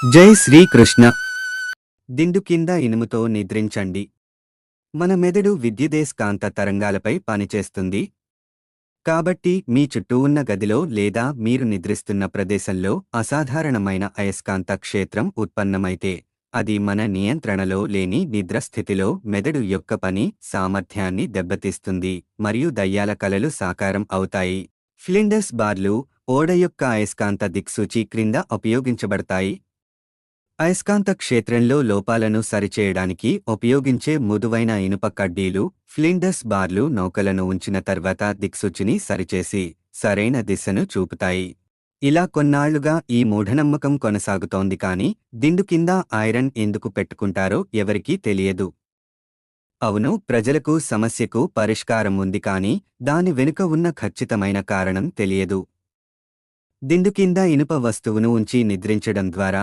జై శ్రీకృష్ణ. దిండు కింద ఇనుముతో నిద్రించండి. మన మెదడు విద్యుదయస్కాంత తరంగాలపై పనిచేస్తుంది. కాబట్టి మీ చుట్టూ ఉన్న గదిలో లేదా మీరు నిద్రిస్తున్న ప్రదేశంలో అసాధారణమైన అయస్కాంత క్షేత్రం ఉత్పన్నమైతే అది మన నియంత్రణలో లేని నిద్ర స్థితిలో మెదడు యొక్క పని సామర్థ్యాన్ని దెబ్బతీస్తుంది మరియు దయ్యాల కలలు సాకారం అవుతాయి. ఫ్లిండర్స్ బార్లు ఓడ యొక్క అయస్కాంత దిక్సూచి క్రింద ఉపయోగించబడతాయి. అయస్కాంత క్షేత్రంలో లోపాలను సరిచేయడానికి ఉపయోగించే మృదువైన ఇనుప కడ్డీలు ఫ్లిండర్స్ బార్లు నౌకలను ఉంచిన తర్వాత దిక్సూచిని సరిచేసి సరైన దిశను చూపుతాయి. ఇలా కొన్నాళ్లుగా ఈ మూఢనమ్మకం కొనసాగుతోంది. కానీ దిండు కింద ఐరన్ ఎందుకు పెట్టుకుంటారో ఎవరికీ తెలియదు. అవును, ప్రజలకు సమస్యకు పరిష్కారం ఉంది, కానీ దాని వెనుక ఉన్న ఖచ్చితమైన కారణం తెలియదు. దిండు కింద ఇనుప వస్తువును ఉంచి నిద్రించడం ద్వారా